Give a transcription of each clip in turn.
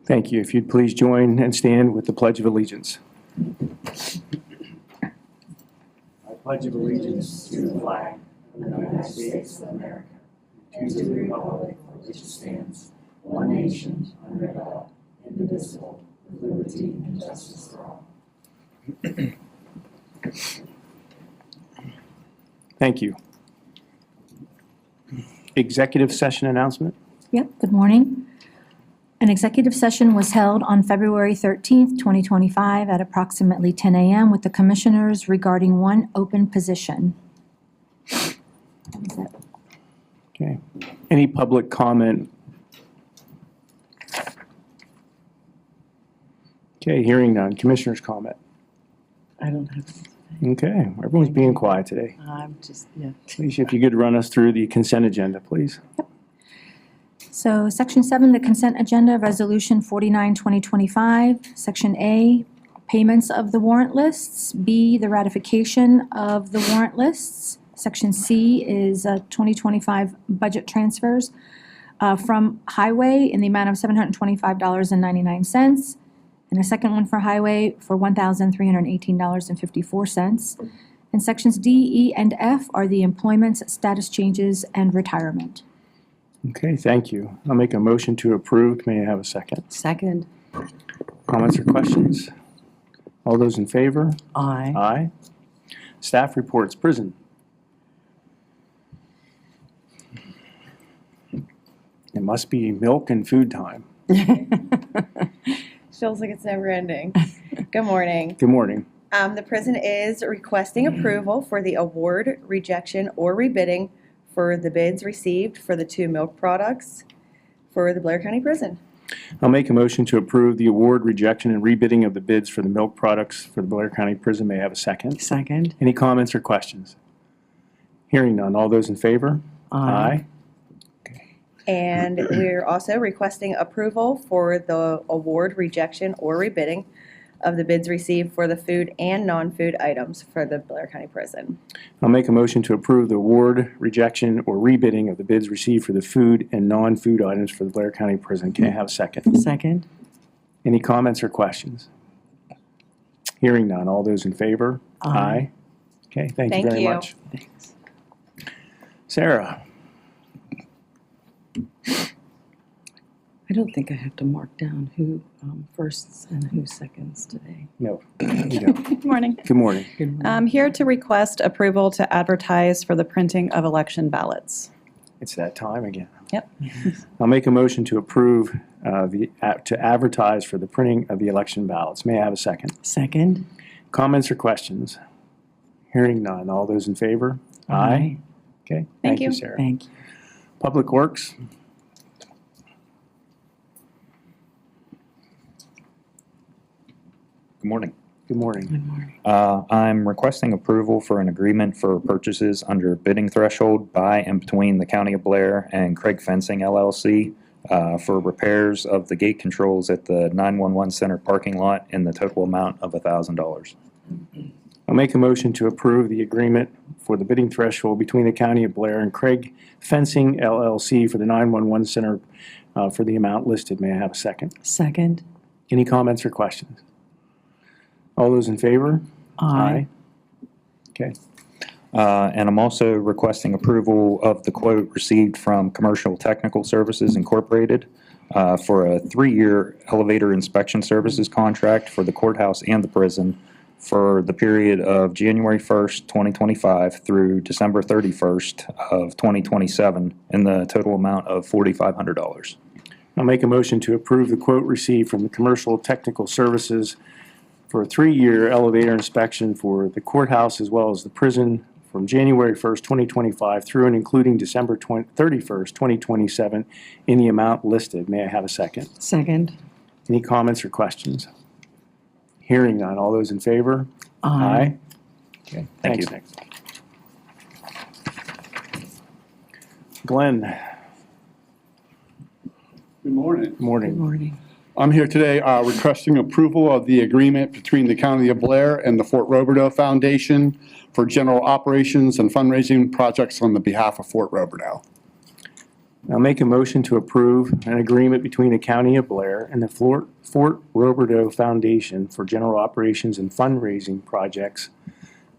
Thank you. If you'd please join and stand with the Pledge of Allegiance. I pledge of allegiance to the flag of the United States of America, to the republic for which it stands, one nation, under God, indivisible, with liberty and justice for all. Thank you. Executive session announcement. Yep, good morning. An executive session was held on February 13th, 2025 at approximately 10 a.m. with the commissioners regarding one open position. Okay. Any public comment? Okay, hearing none. Commissioners' comment. I don't have. Okay, everyone's being quiet today. I'm just, yeah. Please, if you could run us through the consent agenda, please. So Section 7, the consent agenda, Resolution 49, 2025. Section A, payments of the warrant lists. B, the ratification of the warrant lists. Section C is 2025 budget transfers from Highway in the amount of $725.99. And a second one for Highway for $1,318.54. And Sections D, E, and F are the employments, status changes, and retirement. Okay, thank you. I'll make a motion to approve. May I have a second? Second. Comments or questions? All those in favor? Aye. Aye. Staff reports. Prison. It must be milk and food time. Feels like it's never ending. Good morning. Good morning. The prison is requesting approval for the award, rejection, or rebidding for the bids received for the 2 milk products for the Blair County Prison. I'll make a motion to approve the award, rejection, and rebidding of the bids for the milk products for the Blair County Prison. May I have a second? Second. Any comments or questions? Hearing none. All those in favor? Aye. And we're also requesting approval for the award, rejection, or rebidding of the bids received for the food and non-food items for the Blair County Prison. I'll make a motion to approve the award, rejection, or rebidding of the bids received for the food and non-food items for the Blair County Prison. Can I have a second? Second. Any comments or questions? Hearing none. All those in favor? Aye. Okay, thank you Thank very you. much. Thanks. Sarah? I don't think I have to mark down who firsts and who seconds today. No, you don't. Good morning. Good morning. Good morning. I'm here to request approval to advertise for the printing of election ballots. It's that time again. Yep. I'll make a motion to approve to advertise for the printing of the election ballots. May I have a second? Second. Comments or questions? Hearing none. All those in favor? Aye. Okay. Thank you. Sarah. Thank you. Public Works. Good morning. Good morning. Good morning. I'm requesting approval for an agreement for purchases under bidding threshold by and between the County of Blair and Craig Fencing LLC for repairs of the gate controls at the 911 Center parking lot in the total amount of $1,000. I'll make a motion to approve the agreement for the bidding threshold between the County of Blair and Craig Fencing LLC for the 911 Center for the amount listed. May I have a second? Second. Any comments or questions? All those in favor? Aye. Okay. And I'm also requesting approval of the quote received from Commercial Technical Services Incorporated for a 3-year elevator inspection services contract for the courthouse and the prison for the period of January 1st, 2025 through December 31st of 2027 in the total amount of $4,500. I'll make a motion to approve the quote received from the Commercial Technical Services for a 3-year elevator inspection for the courthouse as well as the prison from January 1st, 2025 through and including December 31st, 2027 in the amount listed. May I have a second? Second. Any comments or questions? Hearing none. All those in favor? Okay. Thank Thanks, Nick. Glenn. Good morning. Good morning. Good morning. I'm here today requesting approval of the agreement between the County of Blair and the Fort Roberdeau Foundation for general operations and fundraising projects on the behalf of Fort Roberdeau. I'll make a motion to approve an agreement between the County of Blair and the Fort Roberdeau Foundation for general operations and fundraising projects.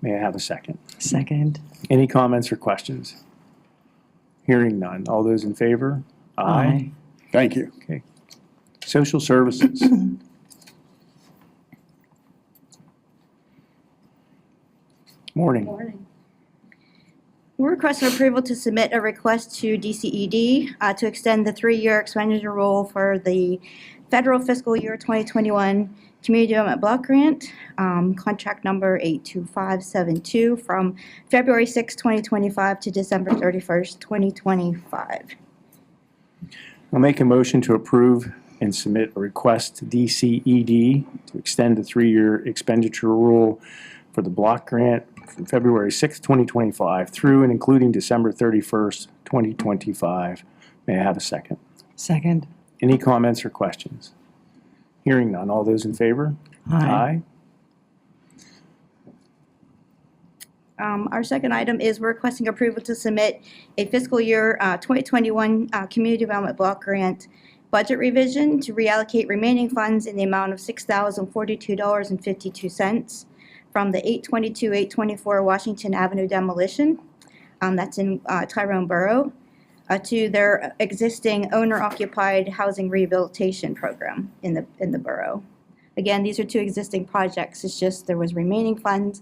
May I have a second? Second. Any comments or questions? Hearing none. All those in favor? Thank you. Okay. Social services. Morning. Morning. We're requesting approval to submit a request to DCED to extend the 3-year expenditure rule for the federal fiscal year 2021 Community Development Block Grant, contract number 82572, from February 6, 2025 to December 31st, 2025. I'll make a motion to approve and submit a request to DCED to extend the 3-year expenditure rule for the block grant from February 6, 2025 through and including December 31st, 2025. May I have a second? Second. Any comments or questions? Hearing none. All those in favor? Our second item is we're requesting approval to submit a fiscal year 2021 Community Development Block Grant budget revision to reallocate remaining funds in the amount of $6,042.52 from the 822-824 Washington Avenue demolition, that's in Tyrone Borough, to their existing owner-occupied housing rehabilitation program in the borough. Again, these are 2 existing projects. It's just there was remaining funds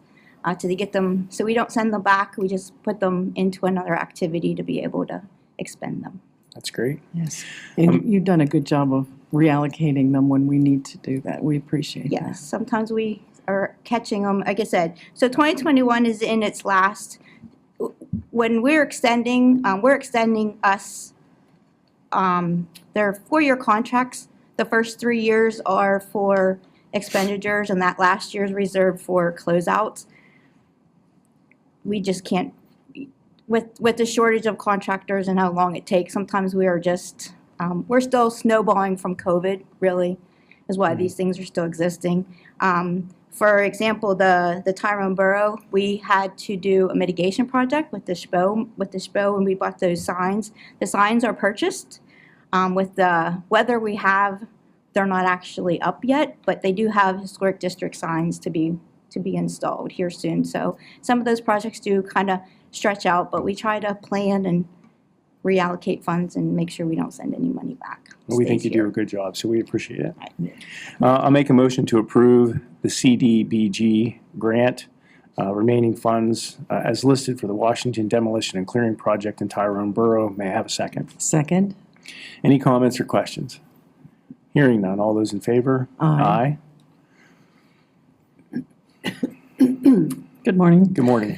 to get them, so we don't send them back. We just put them into another activity to be able to expend them. That's great. Yes. And you've done a good job of reallocating them when we need to do that. We appreciate that. Yes, sometimes we are catching them, like I said. So 2021 is in its last. When we're extending us, they're 4-year contracts. The first 3 years are for expenditures, and that last year is reserved for closeouts. We just can't, with the shortage of contractors and how long it takes, sometimes we are just, we're still snowballing from COVID, really, is why these things are still existing. For example, the Tyrone Borough, we had to do a mitigation project with the SHPO, when we bought those signs. The signs are purchased. With the weather we have, they're not actually up yet, but they do have historic district signs to be installed here soon. So some of those projects do kind of stretch out, but we try to plan and reallocate funds and make sure we don't send any money back. We think you do a good job, so we appreciate it. I'll make a motion to approve the CDBG grant, remaining funds as listed for the Washington Demolition and Clearing Project in Tyrone Borough. May I have a second? Second. Any comments or questions? Hearing none. All those in favor? Aye. Good morning. Good morning.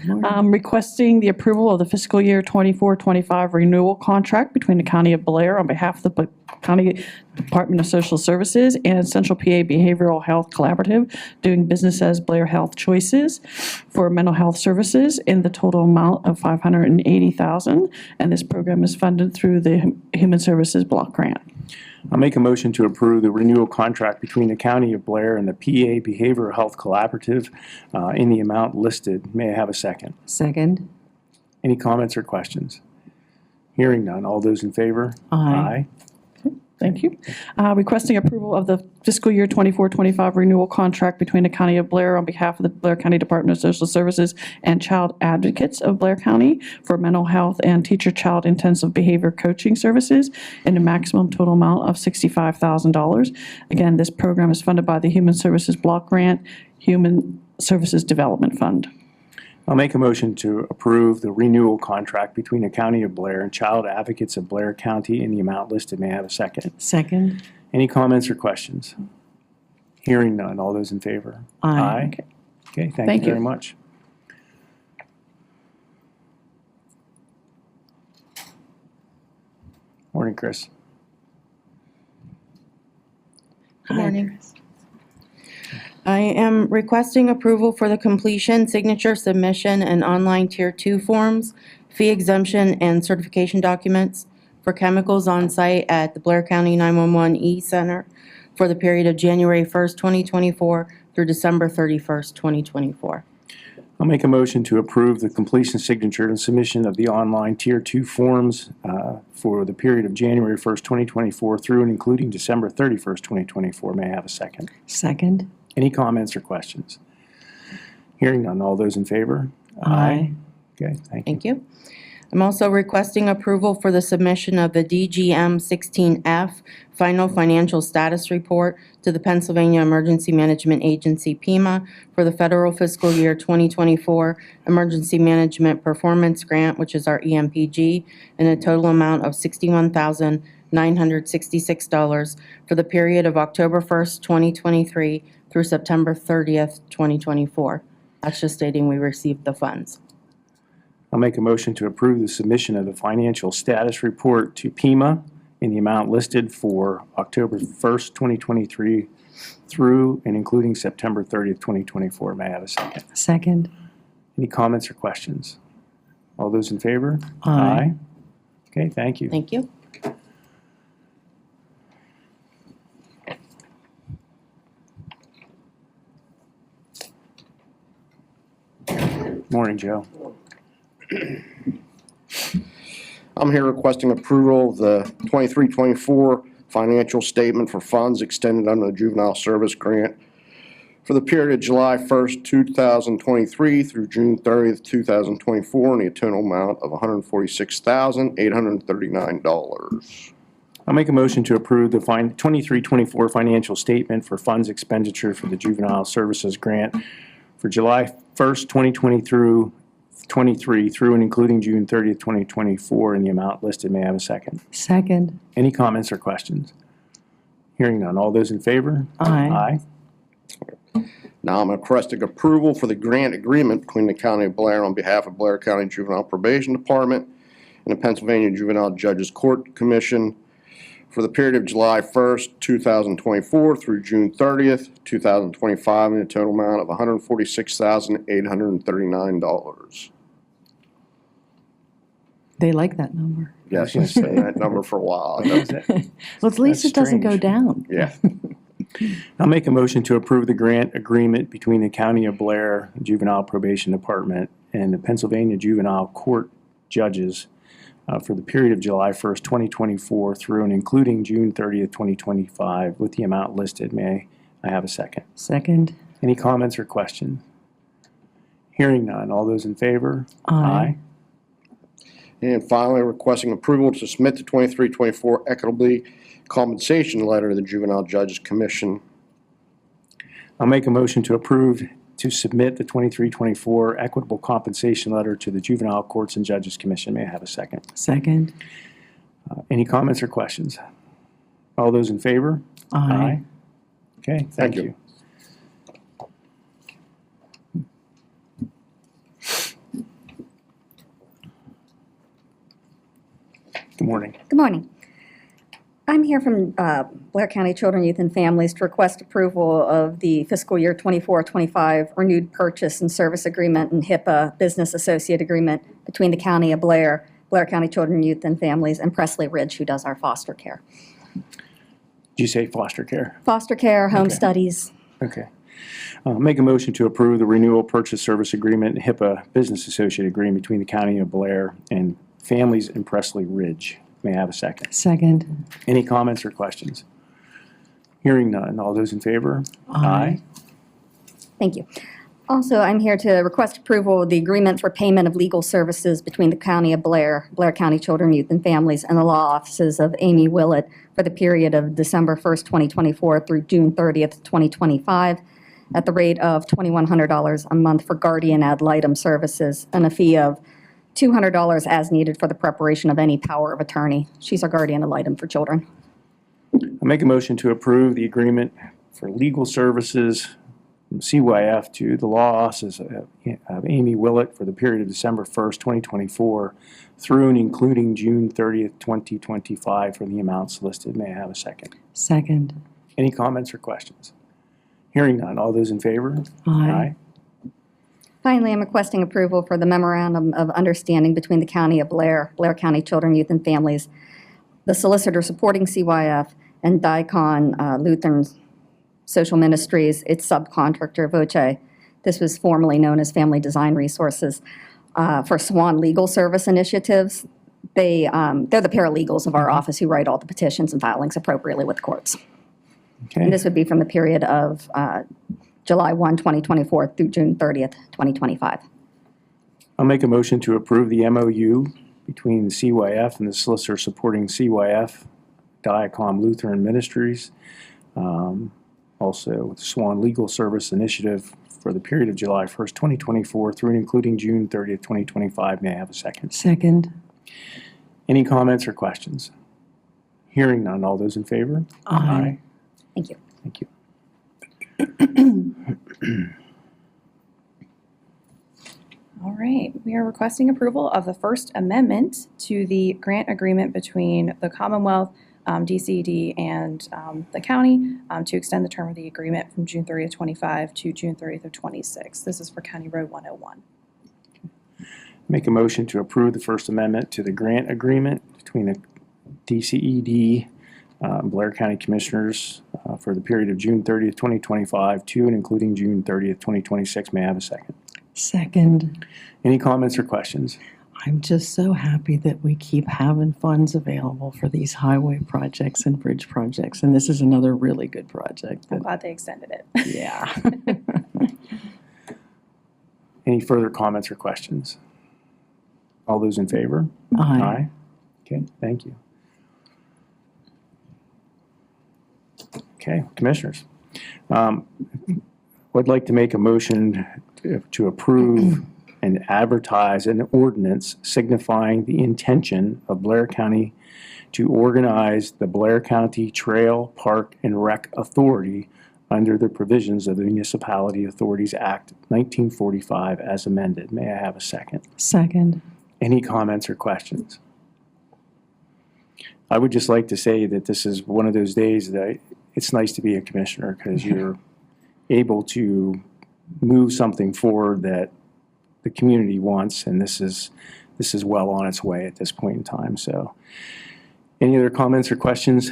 Requesting the approval of the fiscal year 24-25 renewal contract between the County of Blair on behalf of the County Department of Social Services and Central PA Behavioral Health Collaborative, doing business as Blair Health Choices for mental health services in the total amount of $580,000. And this program is funded through the Human Services Block Grant. I'll make a motion to approve the renewal contract between the County of Blair and the PA Behavioral Health Collaborative in the amount listed. May I have a second? Second. Any comments or questions? Hearing none. All those in favor? Aye. Thank you. Requesting approval of the fiscal year 24-25 renewal contract between the County of Blair on behalf of the Blair County Department of Social Services and Child Advocates of Blair County for mental health and teacher-child intensive behavior coaching services in a maximum total amount of $65,000. Again, this program is funded by the Human Services Block Grant, Human Services Development Fund. I'll make a motion to approve the renewal contract between the County of Blair and Child Advocates of Blair County in the amount listed. May I have a second? Second. Any comments or questions? Hearing none. All those in favor? Aye. Okay, thank Thank you very you. much. Morning, Chris. Good morning. I am requesting approval for the completion, signature, submission, and online Tier 2 forms, fee exemption, and certification documents for chemicals on site at the Blair County 911 E-Center for the period of January 1st, 2024 through December 31st, 2024. I'll make a motion to approve the completion, signature, and submission of the online Tier 2 forms for the period of January 1st, 2024 through and including December 31st, 2024. May I have a second? Second. Any comments or questions? Hearing none. All those in favor? Aye. Okay, thank you. Thank you. I'm also requesting approval for the submission of the DGM 16F Final Financial Status Report to the Pennsylvania Emergency Management Agency, PEMA, for the federal fiscal year 2024 Emergency Management Performance Grant, which is our EMPG, in a total amount of $61,966 for the period of October 1st, 2023 through September 30th, 2024. That's just stating we received the funds. I'll make a motion to approve the submission of the financial status report to PEMA in the amount listed for October 1st, 2023 through and including September 30th, 2024. May I have a second? Second. Any comments or questions? All those in favor? Aye. Okay, thank you. Thank you. Morning, Joe. I'm here requesting approval of the 23-24 financial statement for funds extended under the Juvenile Service Grant for the period of July 1st, 2023 through June 30th, 2024, in the total amount of $146,839. I'll make a motion to approve the 23-24 financial statement for funds expenditure for the Juvenile Services Grant for July 1st, 2023 through and including June 30th, 2024 in the amount listed. May I have a second? Second. Any comments or questions? Hearing none. All those in favor? Aye. Now I'm requesting approval for the grant agreement between the County of Blair on behalf of Blair County Juvenile Probation Department and the Pennsylvania Juvenile Judges Court Commission for the period of July 1st, 2024 through June 30th, 2025 in a total amount of $146,839. They like that number. Yes, it's been that number for a while. Well, at least it doesn't go strange. down. Yeah. I'll make a motion to approve the grant agreement between the County of Blair Juvenile Probation Department and the Pennsylvania Juvenile Court Judges for the period of July 1st, 2024 through and including June 30th, 2025 with the amount listed. May I have a second? Second. Any comments or questions? Hearing none. All those in favor? Aye. And finally, requesting approval to submit the 23-24 equitably compensation letter to the Juvenile Judges Commission. I'll make a motion to approve to submit the 23-24 equitable compensation letter to the Juvenile Courts and Judges Commission. May I have a second? Second. Any comments or questions? All those in favor? Aye. Okay, thank you. Good morning. Good morning. I'm here from Blair County Children, Youth, and Families to request approval of the fiscal year 24-25 renewed purchase and service agreement and HIPAA business associate agreement between the County of Blair, Blair County Children, Youth, and Families, and Presley Ridge, who does our foster care. Did you say foster care? Foster care, home Okay. studies. Okay. Make a motion to approve the renewal purchase service agreement and HIPAA business associate agreement between the County of Blair and Families in Presley Ridge. May I have a second? Second. Any comments or questions? Hearing none. All those in favor? Aye. Thank you. Also, I'm here to request approval of the agreement for payment of legal services between the County of Blair, Blair County Children, Youth, and Families, and the law offices of Amy Willett for the period of December 1st, 2024 through June 30th, 2025, at the rate of $2,100 a month for guardian ad litem services and a fee of $200 as needed for the preparation of any power of attorney. She's our guardian ad litem for children. I make a motion to approve the agreement for legal services from CYF to the law offices of Amy Willett for the period of December 1st, 2024 through and including June 30th, 2025 for the amounts listed. May I have a second? Second. Any comments or questions? Hearing none. All those in favor? Aye. Finally, I'm requesting approval for the memorandum of understanding between the County of Blair, Blair County Children, Youth, and Families, the solicitor supporting CYF, and DICON Lutheran Social Ministries, its subcontractor, Voce, This was formerly known as Family Design Resources for Swan Legal Service Initiatives. They're the paralegals of our office who write all the petitions and filings appropriately with courts. And Okay, this would be from the period of July 1, 2024 through June 30th, 2025. I'll make a motion to approve the MOU between the CYF and the solicitor supporting CYF, Diacom Lutheran Ministries, also Swan Legal Service Initiative for the period of July 1st, 2024 through and including June 30th, 2025. May I have a second? Second. Any comments or questions? Hearing none. All those in favor? Aye. Thank you. Thank you. All right, we are requesting approval of the First Amendment to the grant agreement between the Commonwealth, DCED, and the county to extend the term of the agreement from June 30th, 25 to June 30th of 26. This is for County Road 101. Make a motion to approve the First Amendment to the grant agreement between the DCED, Blair County Commissioners for the period of June 30th, 2025 to and including June 30th, 2026. May I have a second? Second. Any comments or questions? I'm just so happy that we keep having funds available for these highway projects and bridge projects, and this is another really good project. I'm glad they extended it. Yeah. Any further comments or questions? All those in favor? Aye. Okay, thank you. Okay, Commissioners. I'd like to make a motion to approve and advertise an ordinance signifying the intention of Blair County to organize the Blair County Trail, Park, and Rec Authority under the provisions of the Municipality Authorities Act 1945 as amended. May I have a second? Second. Any comments or questions? I would just like to say that this is one of those days that it's nice to be a commissioner because you're able to move something forward that the community wants, and this is well on its way at this point in time. So, any other comments or questions?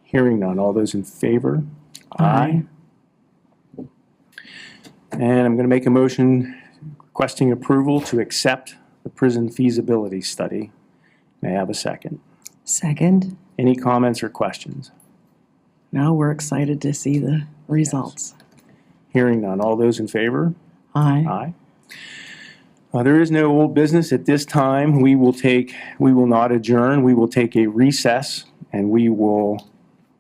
Hearing none. All those in favor? Aye. And I'm going to make a motion requesting approval to accept the prison feasibility study. May I have a second? Second. Any comments or questions? Now we're excited to see the results. Hearing none. All those in favor? Aye. Aye. There is no old business at this time. We will not adjourn. We will take a recess, and we will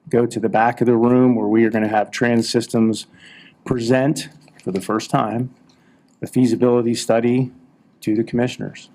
go to the back of the room where we are going to have Trans Systems present for the first time the feasibility study to the commissioners.